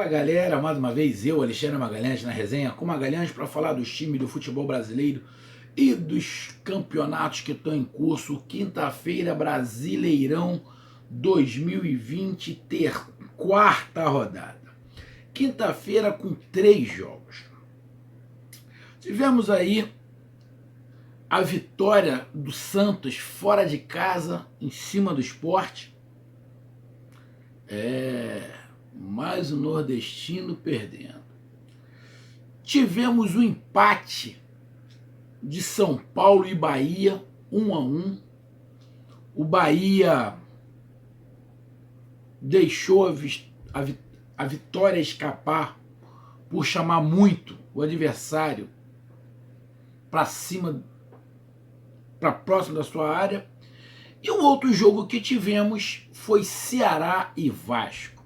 Fala galera, mais uma vez eu, Alexandre Magalhães, na resenha com Magalhães para falar dos times do futebol brasileiro e dos campeonatos que estão em curso. Quinta-feira, Brasileirão 2020, quarta rodada. Quinta-feira com 3 jogos. Tivemos aí a vitória do Santos fora de casa, em cima do Sport. Mais um nordestino perdendo. Tivemos o empate de São Paulo e Bahia, 1-1. O Bahia deixou a vitória escapar por chamar muito o adversário para cima, para próximo da sua área. E o outro jogo que tivemos foi Ceará e Vasco.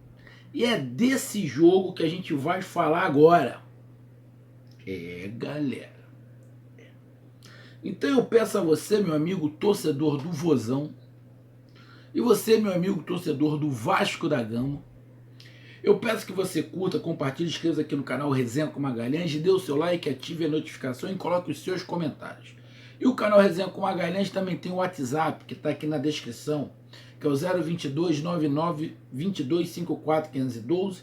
E é desse jogo que a gente vai falar agora. Galera. Então eu peço a você, meu amigo torcedor do Vozão, e você, meu amigo torcedor do Vasco da Gama, eu peço que você curta, compartilhe, inscreva-se aqui no canal Resenha com Magalhães, dê o seu like, ative a notificação e coloque os seus comentários. E o canal Resenha com Magalhães também tem o WhatsApp, que está aqui na descrição, que é o 022 99 22 54 512.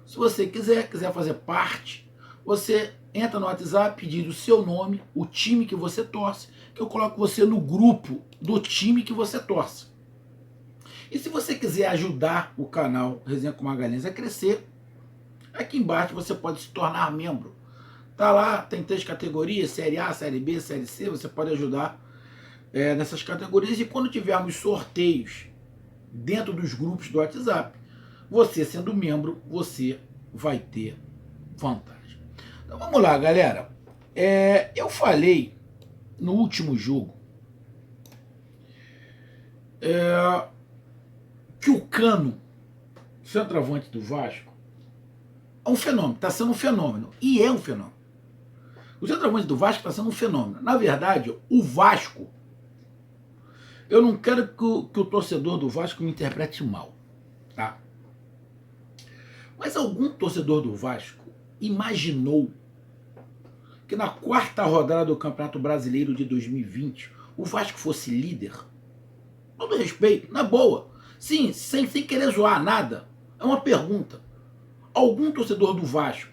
Se você quiser fazer parte, você entra no WhatsApp, diz o seu nome, o time que você torce, que eu coloco você no grupo do time que você torce. E se você quiser ajudar o canal Resenha com Magalhães a crescer, aqui embaixo você pode se tornar membro. Tá lá, tem 3 categorias, Série A, Série B, Série C, você pode ajudar nessas categorias. E quando tivermos sorteios dentro dos grupos do WhatsApp, você sendo membro, você vai ter vantagem. Então vamos lá, galera. Eu falei no último jogo que o Cano, centroavante do Vasco, é um fenômeno, está sendo um fenômeno, e é um fenômeno. O centroavante do Vasco está sendo um fenômeno. Na verdade, o Vasco, eu não quero que o torcedor do Vasco me interprete mal, tá? Mas algum torcedor do Vasco imaginou que na quarta rodada do Campeonato Brasileiro de 2020 o Vasco fosse líder? Todo respeito, na boa. Sim, sem querer zoar nada. É uma pergunta. Algum torcedor do Vasco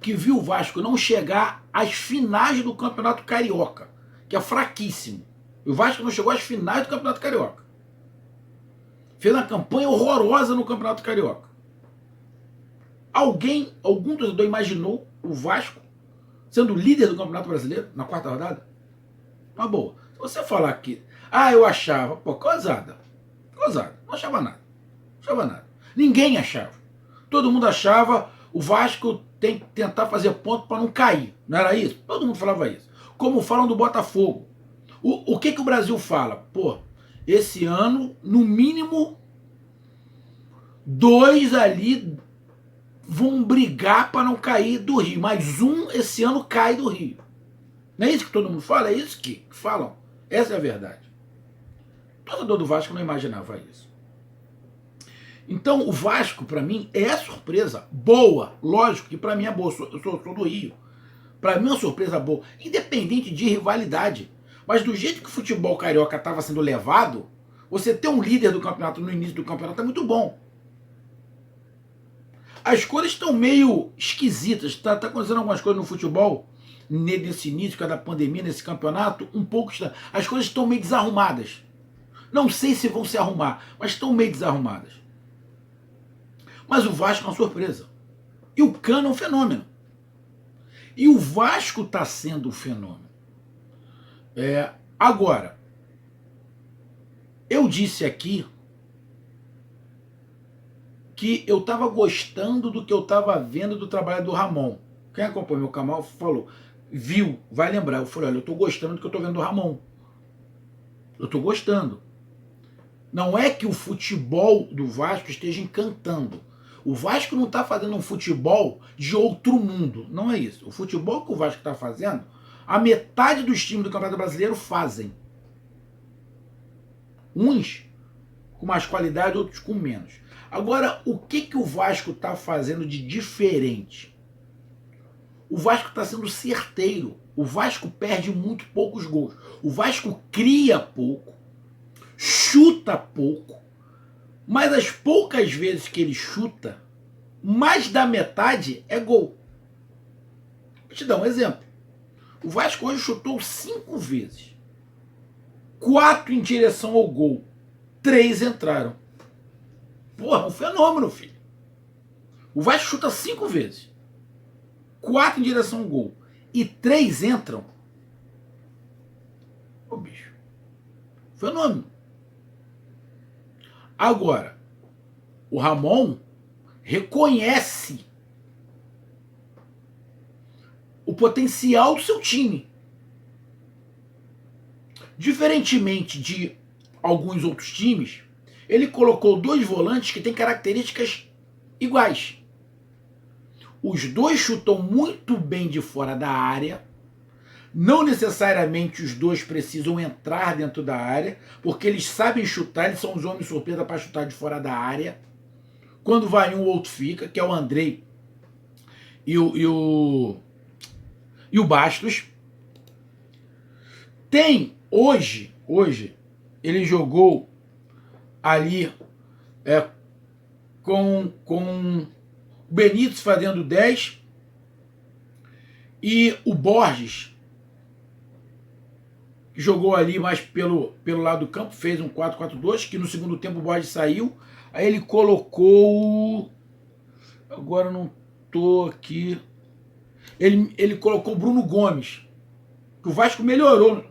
que viu o Vasco não chegar às finais do Campeonato Carioca, que é fraquíssimo. O Vasco não chegou às finais do Campeonato Carioca. Fez uma campanha horrorosa no Campeonato Carioca. Algum torcedor imaginou o Vasco sendo líder do Campeonato Brasileiro na quarta rodada? Uma boa. Se você falar aqui, eu achava, cozada. Não achava nada. Ninguém achava. Todo mundo achava o Vasco tem que tentar fazer ponto para não cair. Não era isso? Todo mundo falava isso. Como falam do Botafogo. O que o Brasil fala? Esse ano, no mínimo, 2 ali vão brigar para não cair do Rio. Mas um esse ano cai do Rio. Não é isso que todo mundo fala? É isso que falam. Essa é a verdade. O torcedor do Vasco não imaginava isso. Então o Vasco, para mim, é surpresa boa. Lógico que para mim é boa. Eu sou do Rio. Para mim é uma surpresa boa. Independente de rivalidade. Mas do jeito que o futebol carioca estava sendo levado, você ter um líder do campeonato no início do campeonato é muito bom. As coisas estão meio esquisitas. Tá acontecendo algumas coisas no futebol nesse início, da pandemia, nesse campeonato, um pouco. As coisas estão meio desarrumadas. Não sei se vão se arrumar, mas estão meio desarrumadas. Mas o Vasco é uma surpresa. E o Cano é um fenômeno. E o Vasco está sendo um fenômeno. Agora, eu disse aqui que eu estava gostando do que eu estava vendo do trabalho do Ramon. Quem acompanha meu canal falou, viu, vai lembrar. Eu falei, olha, eu estou gostando do que eu estou vendo do Ramon. Eu estou gostando. Não é que o futebol do Vasco esteja encantando. O Vasco não está fazendo um futebol de outro mundo. Não é isso. O futebol que o Vasco está fazendo, a metade dos times do Campeonato Brasileiro fazem. Uns com mais qualidade, outros com menos. Agora, o que o Vasco está fazendo de diferente? O Vasco está sendo certeiro. O Vasco perde muito poucos gols. O Vasco cria pouco, chuta pouco, mas as poucas vezes que ele chuta, mais da metade é gol. Vou te dar um exemplo. O Vasco hoje chutou 5 vezes. 4 em direção ao gol. 3 entraram. Porra, um fenômeno, filho. O Vasco chuta 5 vezes. 4 em direção ao gol. E 3 entram. Ô, bicho. Fenômeno. Agora, o Ramon reconhece o potencial do seu time. Diferentemente de alguns outros times, ele colocou 2 volantes que têm características iguais. Os 2 chutam muito bem de fora da área. Não necessariamente os 2 precisam entrar dentro da área, porque eles sabem chutar, eles são os homens surpresa para chutar de fora da área. Quando vai um, o outro fica, que é o Andrei e o Bastos. Tem, hoje, ele jogou ali com o Benítez fazendo 10 e o Borges, que jogou ali mais pelo lado do campo, fez um 4-4-2, que no segundo tempo o Borges saiu, aí ele colocou, agora não tô aqui, ele colocou o Bruno Gomes, que o Vasco melhorou.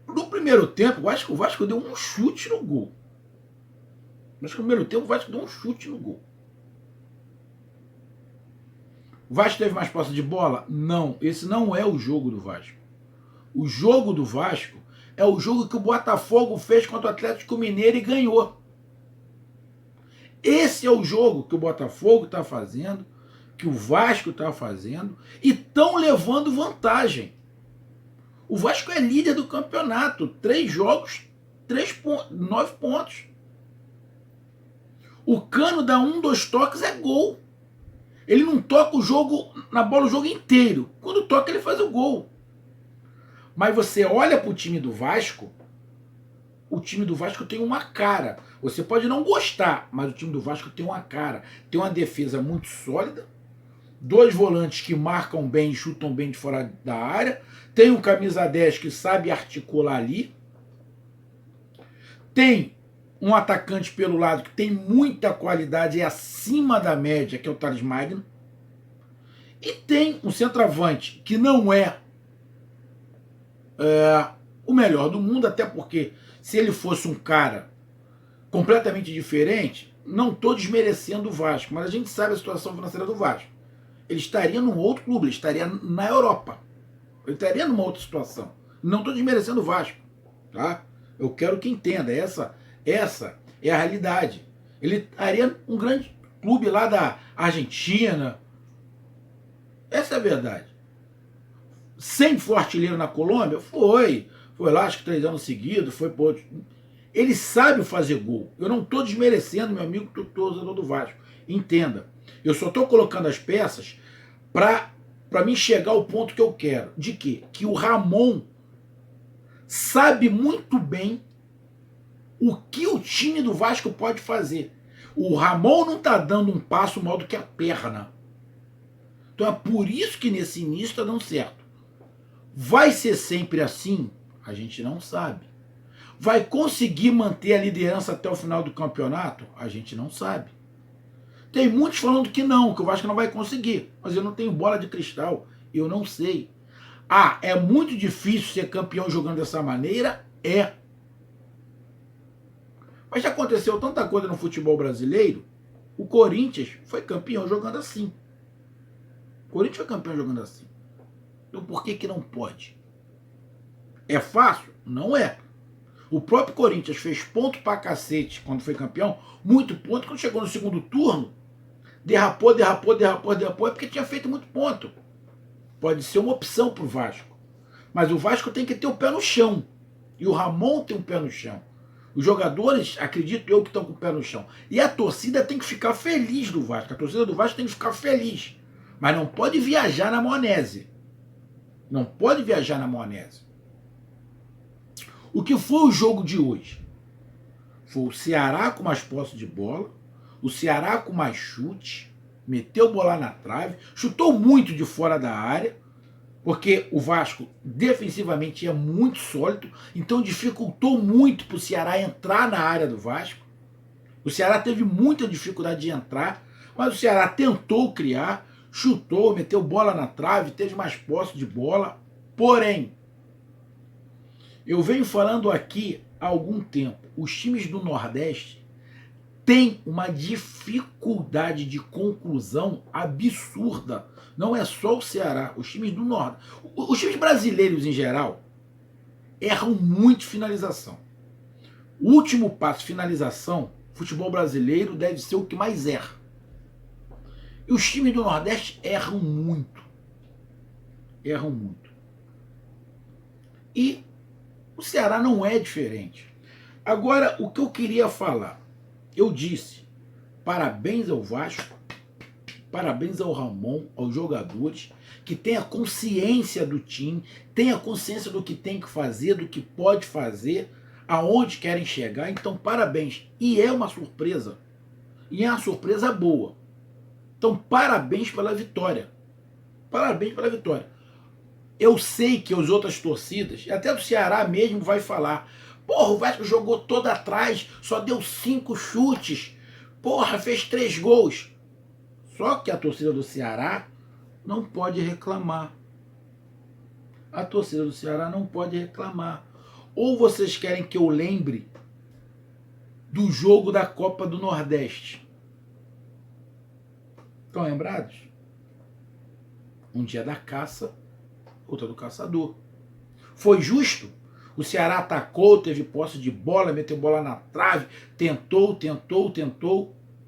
No primeiro tempo, o Vasco deu um chute no gol. Mas no primeiro tempo o Vasco deu um chute no gol. O Vasco teve mais posse de bola? Não, esse não é o jogo do Vasco. O jogo do Vasco é o jogo que o Botafogo fez contra o Atlético Mineiro e ganhou. Esse é o jogo que o Botafogo está fazendo, que o Vasco está fazendo, e estão levando vantagem. O Vasco é líder do campeonato. 3 jogos, 9 pontos. O Cano dá 1, 2 toques, é gol. Ele não toca o jogo na bola o jogo inteiro. Quando toca, ele faz o gol. Mas você olha para o time do Vasco tem uma cara. Você pode não gostar, mas o time do Vasco tem uma cara. Tem uma defesa muito sólida, 2 volantes que marcam bem e chutam bem de fora da área, tem um camisa 10 que sabe articular ali, tem um atacante pelo lado que tem muita qualidade, é acima da média, que é o Thales Magno, e tem um centroavante que não é o melhor do mundo, até porque se ele fosse um cara completamente diferente, não estou desmerecendo o Vasco, mas a gente sabe a situação financeira do Vasco. Ele estaria num outro clube, ele estaria na Europa. Ele estaria numa outra situação. Não estou desmerecendo o Vasco, tá? Eu quero que entenda, essa é a realidade. Ele estaria num grande clube lá da Argentina. Essa é a verdade. Sempre foi artilheiro na Colômbia? Foi lá, acho que 3 anos seguidos, foi por outro. Ele sabe fazer gol. Eu não estou desmerecendo, meu amigo, torcedor do Vasco. Entenda. Eu só estou colocando as peças para mim chegar ao ponto que eu quero. De quê? Que o Ramon sabe muito bem o que o time do Vasco pode fazer. O Ramon não está dando um passo maior do que a perna. Então é por isso que nesse início está dando certo. Vai ser sempre assim? A gente não sabe. Vai conseguir manter a liderança até o final do campeonato? A gente não sabe. Tem muitos falando que não, que o Vasco não vai conseguir. Mas eu não tenho bola de cristal. Eu não sei. Ah, é muito difícil ser campeão jogando dessa maneira? É. Mas já aconteceu tanta coisa no futebol brasileiro. O Corinthians foi campeão jogando assim. O Corinthians foi campeão jogando assim. Então por que não pode? É fácil? Não é. O próprio Corinthians fez ponto pra cacete quando foi campeão, muito ponto, quando chegou no segundo turno, derrapou, é porque tinha feito muito ponto. Pode ser uma opção pro Vasco. Mas o Vasco tem que ter o pé no chão. E o Ramon tem um pé no chão. Os jogadores, acredito eu, que estão com o pé no chão. E a torcida tem que ficar feliz do Vasco. A torcida do Vasco tem que ficar feliz. Mas não pode viajar na maionese. Não pode viajar na maionese. O que foi o jogo de hoje? Foi o Ceará com mais posse de bola, o Ceará com mais chute, meteu bola na trave, chutou muito de fora da área, porque o Vasco defensivamente é muito sólido, então dificultou muito para o Ceará entrar na área do Vasco. O Ceará teve muita dificuldade de entrar, mas o Ceará tentou criar, chutou, meteu bola na trave, teve mais posse de bola. Porém, eu venho falando aqui há algum tempo, os times do Nordeste têm uma dificuldade de conclusão absurda. Não é só o Ceará, os times do Nordeste. Os times brasileiros em geral erram muito finalização. O último passo, finalização, futebol brasileiro deve ser o que mais erra. E os times do Nordeste erram muito. Erram muito. E o Ceará não é diferente. Agora, o que eu queria falar, eu disse, parabéns ao Vasco, parabéns ao Ramon, aos jogadores, que tenha consciência do time, tenha consciência do que tem que fazer, do que pode fazer, aonde querem chegar. Então, parabéns. E é uma surpresa. E é uma surpresa boa. Então, parabéns pela vitória. Parabéns pela vitória. Eu sei que as outras torcidas, até do Ceará mesmo, vai falar: porra, o Vasco jogou todo atrás, só deu 5 chutes, porra, fez 3 gols. Só que a torcida do Ceará não pode reclamar. A torcida do Ceará não pode reclamar. Ou vocês querem que eu lembre do jogo da Copa do Nordeste? Estão lembrados? Um dia da caça, outra do caçador. Foi justo? O Ceará atacou, teve posse de bola, meteu bola na trave, tentou.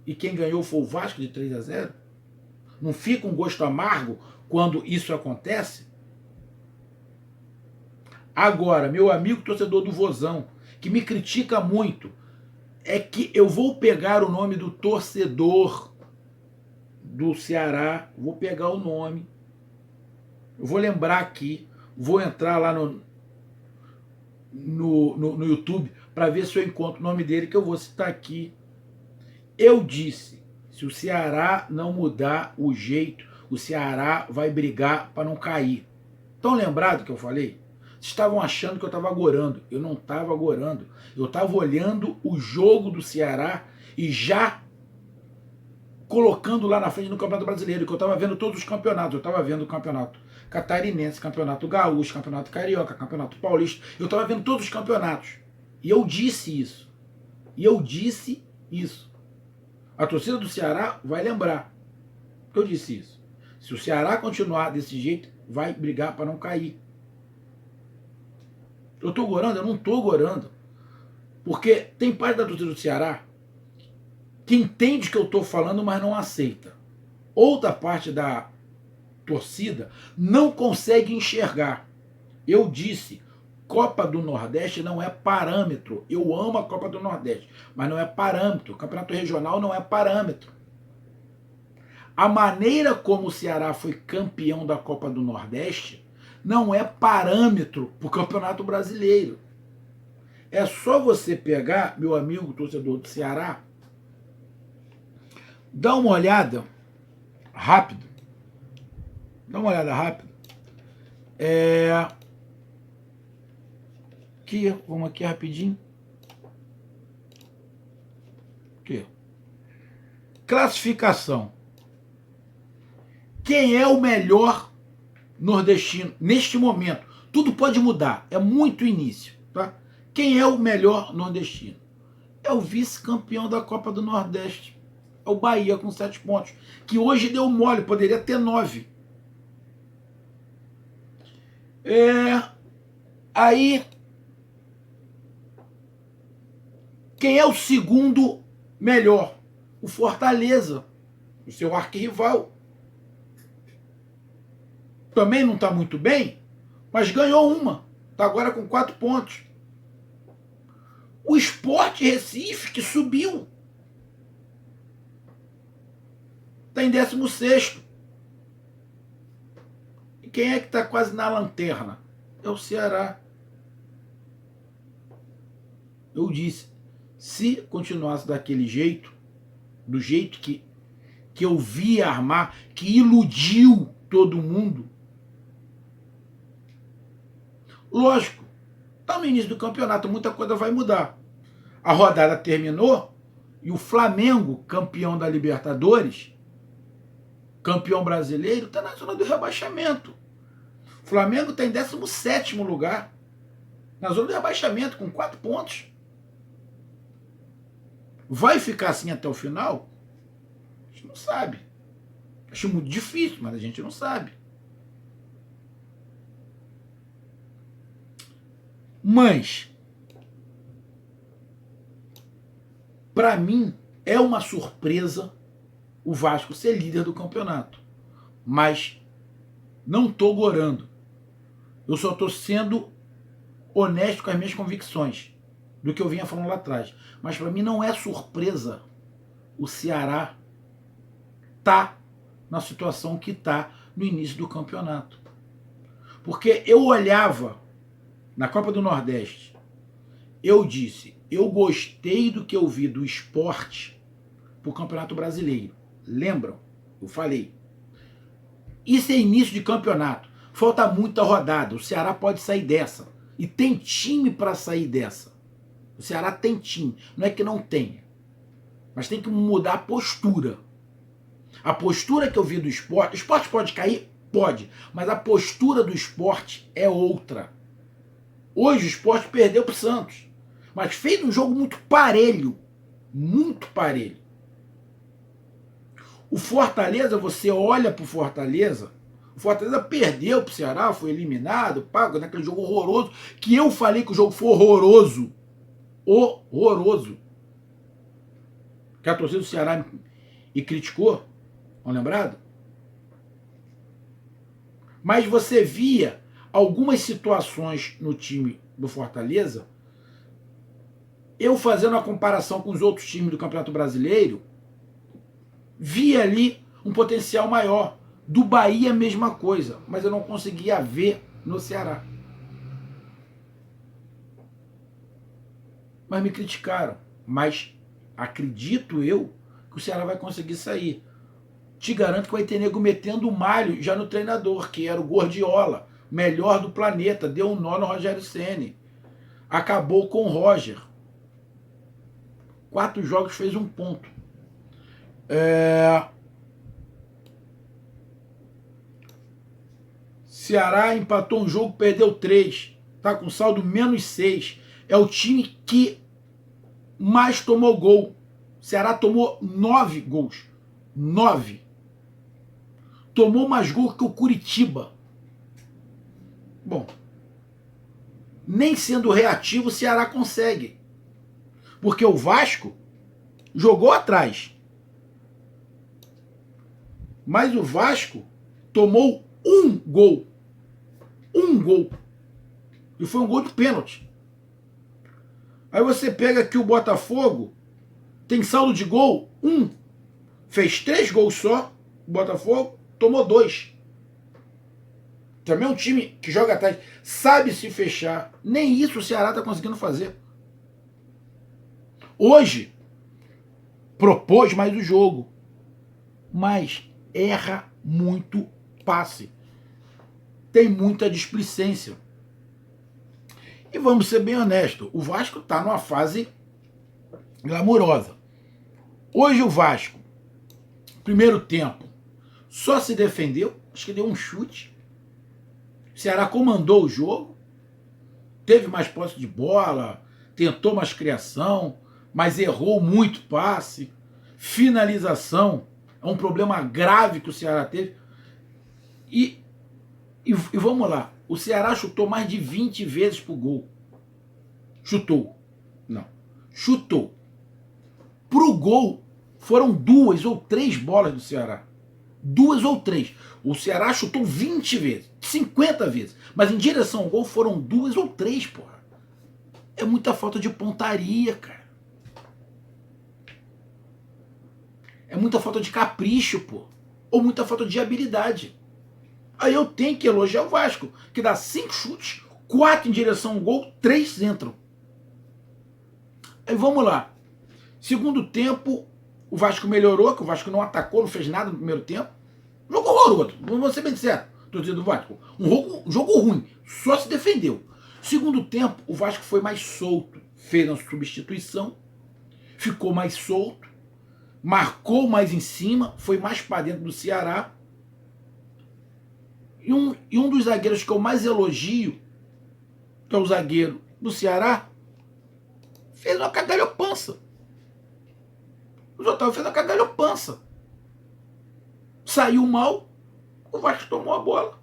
E quem ganhou foi o Vasco de 3-0? Não fica um gosto amargo quando isso acontece? Agora, meu amigo torcedor do Vozão, que me critica muito, é que eu vou pegar o nome do torcedor do Ceará, vou pegar o nome, eu vou lembrar aqui, vou entrar lá no YouTube para ver se eu encontro o nome dele, que eu vou citar aqui. Eu disse, se o Ceará não mudar o jeito, o Ceará vai brigar para não cair. Estão lembrados que eu falei? Vocês estavam achando que eu estava agorando. Eu não estava agorando. Eu estava olhando o jogo do Ceará e já colocando lá na frente no Campeonato Brasileiro, que eu estava vendo todos os campeonatos. Eu estava vendo o Campeonato Catarinense, Campeonato Gaúcho, Campeonato Carioca, Campeonato Paulista. Eu estava vendo todos os campeonatos. E eu disse isso. A torcida do Ceará vai lembrar que eu disse isso. Se o Ceará continuar desse jeito, vai brigar para não cair. Eu estou gorando? Eu não estou gorando. Porque tem parte da torcida do Ceará que entende o que eu estou falando, mas não aceita. Outra parte da torcida não consegue enxergar. Eu disse, Copa do Nordeste não é parâmetro. Eu amo a Copa do Nordeste, mas não é parâmetro. O Campeonato Regional não é parâmetro. A maneira como o Ceará foi campeão da Copa do Nordeste não é parâmetro para o Campeonato Brasileiro. É só você pegar, meu amigo torcedor do Ceará, dá uma olhada rápido. Aqui, vamos aqui rapidinho. Aqui. Classificação. Quem é o melhor nordestino neste momento? Tudo pode mudar, é muito início, tá? Quem é o melhor nordestino? É o vice-campeão da Copa do Nordeste. É o Bahia com 7 pontos, que hoje deu mole, poderia ter 9. Aí, quem é o segundo melhor? O Fortaleza, o seu arquirrival. Também não está muito bem, mas ganhou uma. Está agora com 4 pontos. o Sport Recife, que subiu. Está em 16º. E quem é que está quase na lanterna? É o Ceará. Eu disse, se continuasse daquele jeito, do jeito que eu vi armar, que iludiu todo mundo, lógico, está no início do campeonato, muita coisa vai mudar. A rodada terminou e o Flamengo, campeão da Libertadores, campeão brasileiro, está na zona do rebaixamento. O Flamengo está em 17º lugar, na zona do rebaixamento, com 4 pontos. Vai ficar assim até o final? A gente não sabe. Acho muito difícil, mas a gente não sabe. Mas, para mim, é uma surpresa o Vasco ser líder do campeonato. Mas não estou gorando. Eu só estou sendo honesto com as minhas convicções do que eu vinha falando lá atrás. Mas para mim não é surpresa o Ceará tá na situação que tá no início do campeonato. Porque eu olhava na Copa do Nordeste, eu disse, eu gostei do que eu vi do Sport pro Campeonato Brasileiro. Lembram? Eu falei. Isso é início de campeonato. Falta muita rodada. O Ceará pode sair dessa. E tem time para sair dessa. O Ceará tem time. Não é que não tenha. Mas tem que mudar a postura. A postura que eu vi do Sport... O Sport pode cair? Pode. Mas a postura do Sport é outra. Hoje o Sport perdeu pro Santos. Mas fez um jogo muito parelho. Muito parelho. O Fortaleza, você olha pro Fortaleza... O Fortaleza perdeu pro Ceará, foi eliminado, pago naquele jogo horroroso, que eu falei que o jogo foi horroroso. Horroroso. Que a torcida do Ceará me criticou. Estão lembrados? Mas você via algumas situações no time do Fortaleza, eu fazendo a comparação com os outros times do Campeonato Brasileiro, via ali um potencial maior. Do Bahia, a mesma coisa, mas eu não conseguia ver no Ceará. Mas me criticaram. Mas acredito eu que o Ceará vai conseguir sair. Te garanto que vai ter nego metendo o malho já no treinador, que era o Gordiola, melhor do planeta, deu um nó no Rogério Ceni. Acabou com o Roger. 4 jogos, fez 1 ponto. Ceará empatou um jogo, perdeu 3. Tá com saldo -6. É o time que mais tomou gol. Ceará tomou 9 gols. 9. Tomou mais gol que o Curitiba. Bom, nem sendo reativo o Ceará consegue. Porque o Vasco jogou atrás. Mas o Vasco tomou 1 gol. 1 gol. E foi um gol de pênalti. Aí você pega aqui o Botafogo, tem saldo de gol 1. Fez 3 gols só, o Botafogo, tomou 2. Também é um time que joga atrás, sabe se fechar. Nem isso o Ceará está conseguindo fazer. Hoje, propôs mais o jogo, mas erra muito passe. Tem muita displicência. E vamos ser bem honestos, o Vasco está numa fase glamurosa. Hoje o Vasco, primeiro tempo, só se defendeu, acho que deu um chute. O Ceará comandou o jogo, teve mais posse de bola, tentou mais criação, mas errou muito passe. Finalização é um problema grave que o Ceará teve. E vamos lá, o Ceará chutou mais de 20 vezes pro gol. Chutou. Não. Chutou. Pro gol foram 2 ou 3 bolas do Ceará. 2 ou 3. O Ceará chutou 20 vezes, 50 vezes. Mas em direção ao gol foram 2 ou 3, porra. É muita falta de pontaria, cara. É muita falta de capricho, pô. Ou muita falta de habilidade. Aí eu tenho que elogiar o Vasco, que dá 5 chutes, 4 em direção ao gol, 3 entram. Aí vamos lá. Segundo tempo, o Vasco melhorou, que o Vasco não atacou, não fez nada no primeiro tempo. Jogo horroroso, vamos ser bem sinceros, torcida do Vasco. Um jogo ruim, só se defendeu. Segundo tempo, o Vasco foi mais solto, fez uma substituição, ficou mais solto, marcou mais em cima, foi mais para dentro do Ceará. E um dos zagueiros que eu mais elogio, que é o zagueiro do Ceará, fez uma cagalhopança. O Otávio fez uma cagalhopança. Saiu mal, o Vasco tomou a bola.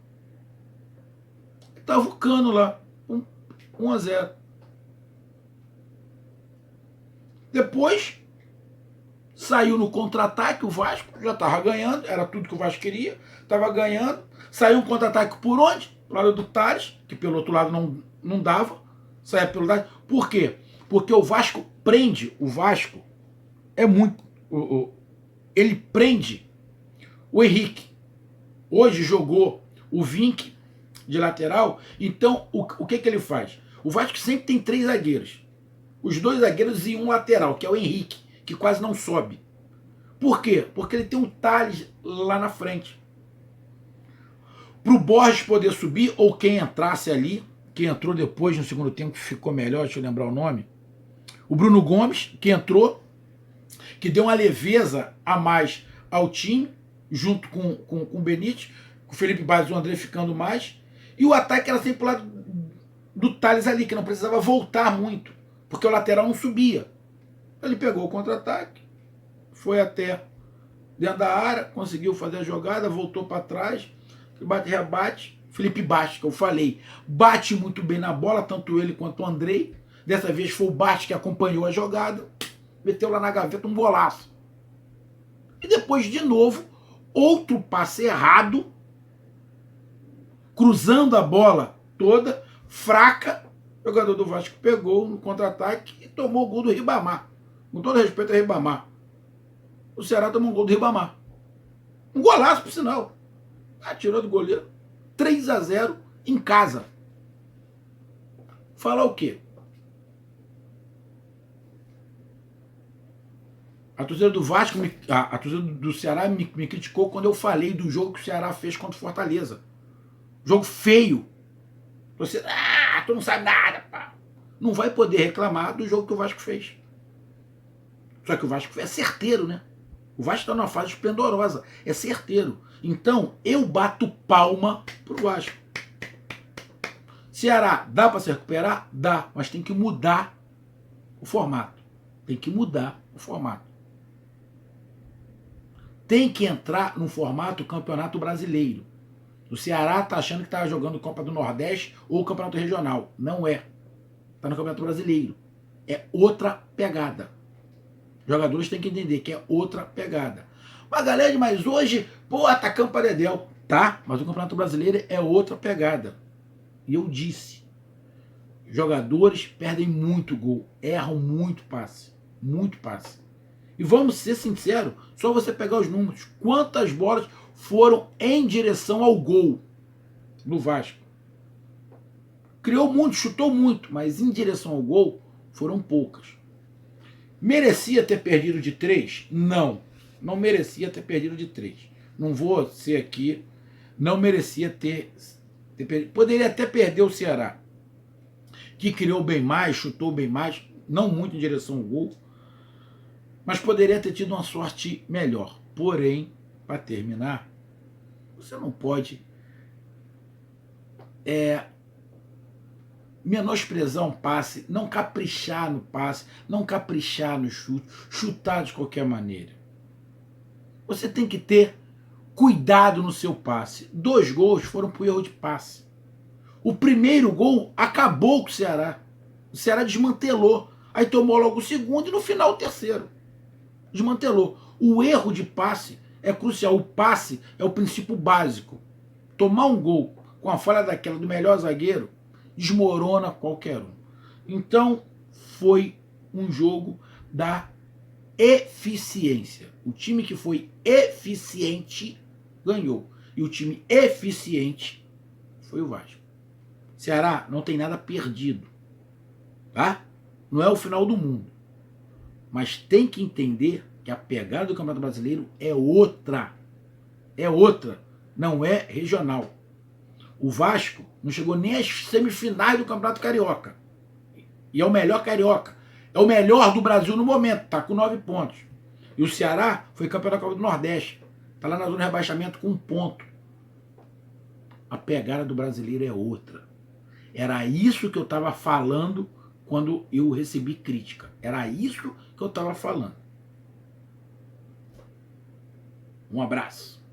Tava o Cano lá, 1-0. Depois, saiu no contra-ataque, o Vasco já estava ganhando, era tudo que o Vasco queria, estava ganhando. Saiu um contra-ataque por onde? Pro lado do Tales, que pelo outro lado não dava. Saia pelo lado. Por quê? Porque o Vasco prende, o Vasco é muito... ele prende o Henrique. Hoje jogou o Vink de lateral, então o que ele faz? O Vasco sempre tem 3 zagueiros. Os 2 zagueiros e um lateral, que é o Henrique, que quase não sobe. Por quê? Porque ele tem um Tales lá na frente. Para o Borges poder subir, ou quem entrasse ali, quem entrou depois no segundo tempo, que ficou melhor, deixa eu lembrar o nome, o Bruno Gomes, que entrou, que deu uma leveza a mais ao time, junto com o Benítez, com o Felipe Baez e o André ficando mais, e o ataque era sempre pro lado do Tales ali, que não precisava voltar muito, porque o lateral não subia. Ele pegou o contra-ataque, foi até dentro da área, conseguiu fazer a jogada, voltou para trás, bate-rebate, Felipe Bastos, que eu falei, bate muito bem na bola, tanto ele quanto o Andrei. Dessa vez foi o Bastos que acompanhou a jogada, meteu lá na gaveta um golaço. E depois, de novo, outro passe errado, cruzando a bola toda, fraca, o jogador do Vasco pegou no contra-ataque e tomou o gol do Ribamar. Com todo respeito a Ribamar. O Ceará tomou um gol do Ribamar. Um golaço, por sinal. Atirou do goleiro. 3-0 em casa. Falar o quê? A torcida do Vasco, a torcida do Ceará me criticou quando eu falei do jogo que o Ceará fez contra o Fortaleza. Jogo feio. Você, tu não sabe nada, pá. Não vai poder reclamar do jogo que o Vasco fez. Só que o Vasco é certeiro, né? O Vasco está numa fase esplendorosa. É certeiro. Então, eu bato palma pro Vasco. Ceará, dá para se recuperar? Dá. Mas tem que mudar o formato. Tem que mudar o formato. Tem que entrar no formato Campeonato Brasileiro. O Ceará está achando que está jogando Copa do Nordeste ou Campeonato Regional. Não é. Está no Campeonato Brasileiro. É outra pegada. Os jogadores têm que entender que é outra pegada. Mas hoje, atacando para Dedéu. Tá, mas o Campeonato Brasileiro é outra pegada. E eu disse, jogadores perdem muito gol, erram muito passe. Muito passe. E vamos ser sinceros, só você pegar os números. Quantas bolas foram em direção ao gol do Vasco? Criou muito, chutou muito, mas em direção ao gol foram poucas. Merecia ter perdido de 3? Não. Não merecia ter perdido de 3. Não vou ser aqui. Não merecia ter perdido. Poderia até perder o Ceará, que criou bem mais, chutou bem mais, não muito em direção ao gol, mas poderia ter tido uma sorte melhor. Porém, para terminar, você não pode menosprezar um passe, não caprichar no passe, não caprichar no chute, chutar de qualquer maneira. Você tem que ter cuidado no seu passe. 2 gols foram por erro de passe. O primeiro gol acabou com o Ceará. O Ceará desmantelou. Aí tomou logo o segundo e no final o terceiro. Desmantelou. O erro de passe é crucial. O passe é o princípio básico. Tomar um gol com a falha daquela do melhor zagueiro desmorona qualquer um. Então, foi um jogo da eficiência. O time que foi eficiente ganhou. E o time eficiente foi o Vasco. Ceará não tem nada perdido, tá? Não é o final do mundo. Mas tem que entender que a pegada do Campeonato Brasileiro é outra. É outra. Não é regional. O Vasco não chegou nem às semifinais do Campeonato Carioca. E é o melhor carioca. É o melhor do Brasil no momento. Tá com 9 pontos. E o Ceará foi campeão da Copa do Nordeste. Tá lá na zona de rebaixamento com 1 ponto. A pegada do brasileiro é outra. Era isso que eu estava falando quando eu recebi crítica. Era isso que eu estava falando. Um abraço.